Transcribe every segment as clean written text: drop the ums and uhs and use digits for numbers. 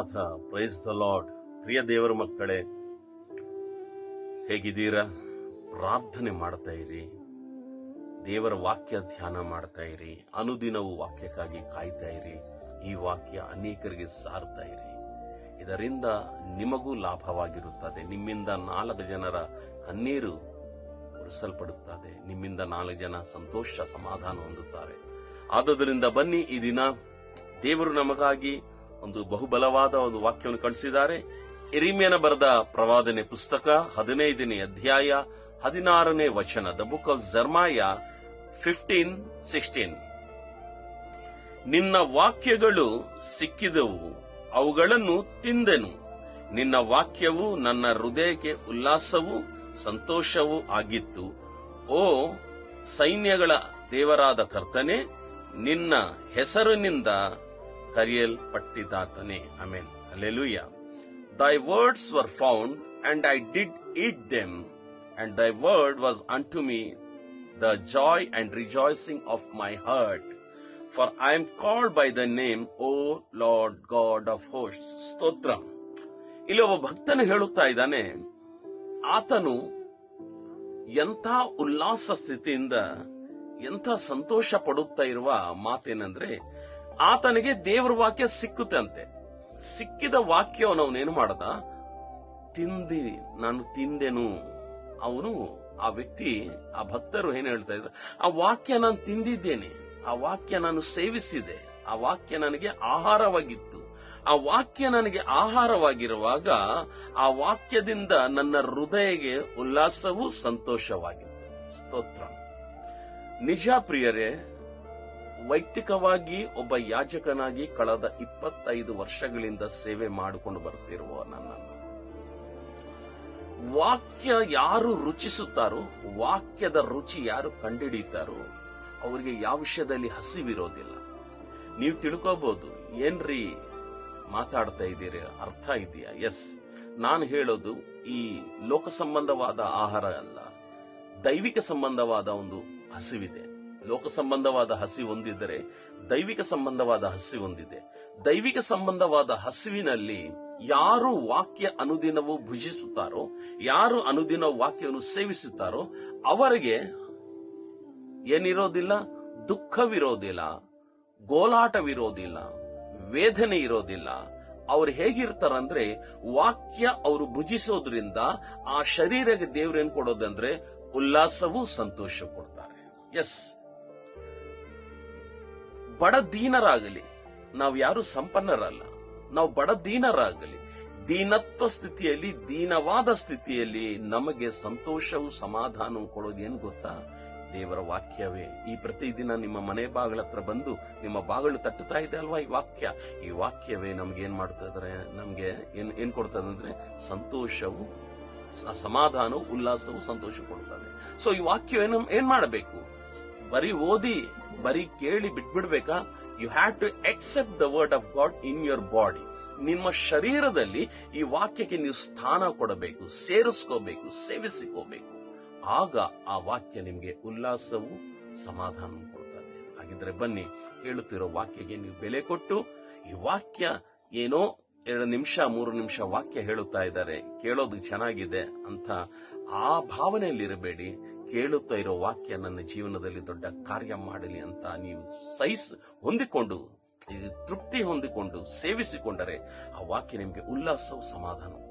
ಸ್ತೋತ್ರನಾಥ. Praise the lord. ಪ್ರಿಯ ದೇವರ ಮಕ್ಕಳೇ, ಹೇಗಿದ್ದೀರಾ? ಪ್ರಾರ್ಥನೆ ಮಾಡ್ತಾ ಇರಿ, ದೇವರ ವಾಕ್ಯ ಧ್ಯಾನ ಮಾಡ್ತಾ ಇರಿ, ಅನುದಿನವೂ ವಾಕ್ಯಕ್ಕಾಗಿ ಕಾಯ್ತಾ ಇರಿ. ಈ ವಾಕ್ಯ ಅನೇಕರಿಗೆ ಸಾರ್ತಾ ಇರಿ, ಇದರಿಂದ ನಿಮಗೂ ಲಾಭವಾಗಿರುತ್ತದೆ. ನಿಮ್ಮಿಂದ 4 ಜನರ ಕಣ್ಣೀರು ಒರೆಸಲ್ಪಡುತ್ತದೆ, ನಿಮ್ಮಿಂದ 4 ಜನ ಸಂತೋಷ ಸಮಾಧಾನ ಹೊಂದುತ್ತಾರೆ. ಆದುದರಿಂದ ಬನ್ನಿ, ಈ ದಿನ ದೇವರು ನಮಗಾಗಿ ಒಂದು ಬಹುಬಲವಾದ ಒಂದು ವಾಕ್ಯವನ್ನು ಕಳಿಸಿದ್ದಾರೆ. ಯೆರೆಮೀಯನ ಬರೆದ ಪ್ರವಾದನೆ ಪುಸ್ತಕ 15ನೇ ಅಧ್ಯಾಯ 16ನೇ ವಚನ. The book of Jeremiah 15:16. ನಿನ್ನ ವಾಕ್ಯಗಳು ಸಿಕ್ಕಿದವು, ಅವುಗಳನ್ನು ತಿಂದೆನು. ನಿನ್ನ ವಾಕ್ಯವು ನನ್ನ ಹೃದಯಕ್ಕೆ ಉಲ್ಲಾಸವೂ ಸಂತೋಷವೂ ಆಗಿತ್ತು. ಓ ಸೈನ್ಯಗಳ ದೇವರಾದ ಕರ್ತನೇ, ನಿನ್ನ ಹೆಸರಿನಿಂದ ಕರೆಯಲ್ಪಟ್ಟಿದ್ದಾತನೇ. Amen. Hallelujah. Thy words were found, and I did eat them, and thy word was unto me the joy and rejoicing of my heart. For I am called by thy name, O Lord God of hosts. ಸ್ತೋತ್ರ. ಇಲ್ಲಿ ಒಬ್ಬ ಭಕ್ತನು ಹೇಳುತ್ತಾ ಇದ್ದಾನೆ, ಆತನು ಎಂಥ ಉಲ್ಲಾಸ ಸ್ಥಿತಿಯಿಂದ ಎಂಥ ಸಂತೋಷ ಪಡುತ್ತಾ ಇರುವ ಮಾತೇನೆಂದ್ರೆ, ಆತನಿಗೆ ದೇವರ ವಾಕ್ಯ ಸಿಕ್ಕುತ್ತಂತೆ. ಸಿಕ್ಕಿದ ವಾಕ್ಯವನ್ನು ಅವನೇನು ಮಾಡದ, ನಾನು ತಿಂದೆನು. ಅವನು ಆ ವ್ಯಕ್ತಿ, ಆ ಭಕ್ತರು ಏನ್ ಹೇಳ್ತಾ ಇದ್ರು, ಆ ವಾಕ್ಯ ನಾನು ತಿಂದಿದ್ದೇನೆ, ಆ ವಾಕ್ಯ ನಾನು ಸೇವಿಸಿದೆ, ಆ ವಾಕ್ಯ ನನಗೆ ಆಹಾರವಾಗಿತ್ತು. ಆ ವಾಕ್ಯ ನನಗೆ ಆಹಾರವಾಗಿರುವಾಗ ಆ ವಾಕ್ಯದಿಂದ ನನ್ನ ಹೃದಯಕ್ಕೆ ಉಲ್ಲಾಸವೂ ಸಂತೋಷವಾಗಿತ್ತು. ಸ್ತೋತ್ರ. ನಿಜ ಪ್ರಿಯರೇ, ವೈಯಕ್ತಿಕವಾಗಿ ಒಬ್ಬ ಯಾಜಕನಾಗಿ ಕಳೆದ 25 ವರ್ಷಗಳಿಂದ ಸೇವೆ ಮಾಡಿಕೊಂಡು ಬರುತ್ತಿರುವ ನನ್ನನ್ನು ವಾಕ್ಯ ಯಾರು ರುಚಿಸುತ್ತಾರೋ, ವಾಕ್ಯದ ರುಚಿ ಯಾರು ಕಂಡುಹಿಡಿತಾರೋ, ಅವರಿಗೆ ಯಾವ ವಿಷಯದಲ್ಲಿ ಹಸಿವಿರೋದಿಲ್ಲ. ನೀವು ತಿಳ್ಕೋಬಹುದು, ಏನ್ರಿ ಮಾತಾಡ್ತಾ ಇದ್ದೀರಿ, ಅರ್ಥ ಇದೆಯಾ? ಎಸ್, ನಾನು ಹೇಳೋದು ಈ ಲೋಕ ಸಂಬಂಧವಾದ ಆಹಾರ ಅಲ್ಲ, ದೈವಿಕ ಸಂಬಂಧವಾದ ಒಂದು ಹಸಿವಿದೆ. ಲೋಕ ಸಂಬಂಧವಾದ ಹಸಿವು ಹೊಂದಿದ್ದರೆ ದೈವಿಕ ಸಂಬಂಧವಾದ ಹಸಿವು ಹೊಂದಿದೆ. ದೈವಿಕ ಸಂಬಂಧವಾದ ಹಸಿವಿನಲ್ಲಿ ಯಾರು ವಾಕ್ಯ ಅನುದಿನವೂ ಭುಜಿಸುತ್ತಾರೋ, ಯಾರು ಅನುದಿನ ವಾಕ್ಯವನ್ನು ಸೇವಿಸುತ್ತಾರೋ ಅವರಿಗೆ ಏನಿರೋದಿಲ್ಲ, ದುಃಖವಿರೋದಿಲ್ಲ, ಗೋಲಾಟವಿರೋದಿಲ್ಲ, ವೇದನೆ ಇರೋದಿಲ್ಲ. ಅವ್ರು ಹೇಗಿರ್ತಾರಂದ್ರೆ, ವಾಕ್ಯ ಅವರು ಭುಜಿಸೋದ್ರಿಂದ ಆ ಶರೀರಕ್ಕೆ ದೇವ್ರೇನ್ ಕೊಡೋದಂದ್ರೆ ಉಲ್ಲಾಸವೂ ಸಂತೋಷ ಕೊಡ್ತಾರೆ. ಎಸ್, ಬಡ ದೀನರಾಗಲಿ, ನಾವು ಯಾರು ಸಂಪನ್ನರಲ್ಲ, ನಾವು ಬಡ ದೀನರಾಗಲಿ, ದೀನತ್ವ ಸ್ಥಿತಿಯಲ್ಲಿ, ದೀನವಾದ ಸ್ಥಿತಿಯಲ್ಲಿ ನಮಗೆ ಸಂತೋಷವು ಸಮಾಧಾನವು ಕೊಡೋದು ಏನು ಗೊತ್ತಾ? ದೇವರ ವಾಕ್ಯವೇ. ಈ ಪ್ರತಿದಿನ ನಿಮ್ಮ ಮನೆ ಬಾಗಿಲ ಹತ್ರ ಬಂದು ನಿಮ್ಮ ಬಾಗಿಲು ತಟ್ಟುತ್ತಾ ಇದೆ ಅಲ್ವಾ ಈ ವಾಕ್ಯವೇ ನಮ್ಗೆ ಏನ್ ಮಾಡ್ತಾ ನಮ್ಗೆ ಏನ್ ಕೊಡ್ತದಂದ್ರೆ ಸಂತೋಷವು, ಸಮಾಧಾನವು, ಉಲ್ಲಾಸವು, ಸಂತೋಷ ಕೊಡ್ತದೆ. ಸೊ ಈ ವಾಕ್ಯ ಏನ್ ಮಾಡಬೇಕು? ಬರೀ ಓದಿ, ಬರೀ ಕೇಳಿ ಬಿಟ್ಬಿಡ್ಬೇಕಾ? You have to accept the word of God in your body. ನಿಮ್ಮ ಶರೀರದಲ್ಲಿ ಈ ವಾಕ್ಯಕ್ಕೆ ನೀವು ಸ್ಥಾನ ಕೊಡಬೇಕು, ಸೇರಿಸ್ಕೋಬೇಕು, ಸೇವಿಸಿಕೋಬೇಕು. ಆಗ ಆ ವಾಕ್ಯ ನಿಮ್ಗೆ ಉಲ್ಲಾಸವು, ಸಮಾಧಾನ ಕೊಡ್ತದೆ. ಹಾಗಿದ್ರೆ ಬನ್ನಿ, ಕೇಳುತ್ತಿರೋ ವಾಕ್ಯಕ್ಕೆ ನೀವು ಬೆಲೆ ಕೊಟ್ಟು, ಈ ವಾಕ್ಯ ಏನೋ 2 ನಿಮಿಷ 3 ನಿಮಿಷ ವಾಕ್ಯ ಹೇಳುತ್ತಾ ಇದ್ದಾರೆ, ಕೇಳೋದು ಚೆನ್ನಾಗಿದೆ ಅಂತ ಆ ಭಾವನೆಯಲ್ಲಿರಬೇಡಿ. ಕೇಳುತ್ತಾ ಇರೋ ವಾಕ್ಯ ನನ್ನ ಜೀವನದಲ್ಲಿ ದೊಡ್ಡ ಕಾರ್ಯ ಮಾಡಲಿ ಅಂತ ನೀವು ಹೊಂದಿಕೊಂಡು, ತೃಪ್ತಿ ಹೊಂದಿಕೊಂಡು ಸೇವಿಸಿಕೊಂಡರೆ ಆ ವಾಕ್ಯ ನಿಮಗೆ ಉಲ್ಲಾಸವು, ಸಮಾಧಾನ ಕೊಡ್ತದೆ.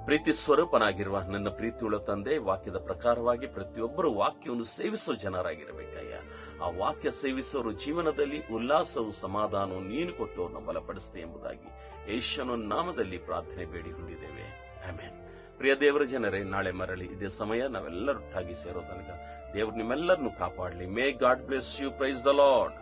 ಪ್ರೀತಿ ಸ್ವರೂಪನಾಗಿರುವ ನನ್ನ ಪ್ರೀತಿಯುಳ್ಳ ತಂದೆ, ವಾಕ್ಯದ ಪ್ರಕಾರವಾಗಿ ಪ್ರತಿಯೊಬ್ಬರು ವಾಕ್ಯವನ್ನು ಸೇವಿಸೋ ಜನರಾಗಿರಬೇಕಯ್ಯ. ಆ ವಾಕ್ಯ ಸೇವಿಸೋರು ಜೀವನದಲ್ಲಿ ಉಲ್ಲಾಸವು, ಸಮಾಧಾನವು ನೀನು ಕೊಟ್ಟು ಅವ್ರನ್ನ ಬಲಪಡಿಸ್ತೆ ಎಂಬುದಾಗಿ ಯೇಸುವಿನ ನಾಮದಲ್ಲಿ ಪ್ರಾರ್ಥನೆ ಬೇಡಿ ಹೊಂದಿದ್ದೇವೆ. ಆಮೆನ್. ಪ್ರಿಯ ದೇವರ ಜನರೇ, ನಾಳೆ ಮರಳಿ ಇದೇ ಸಮಯ ನಾವೆಲ್ಲರೊಟ್ಟಾಗಿ ಸೇರೋ ತನಕ ದೇವರು ನಿಮ್ಮೆಲ್ಲರನ್ನು ಕಾಪಾಡಲಿ. May God bless you. Praise the lord.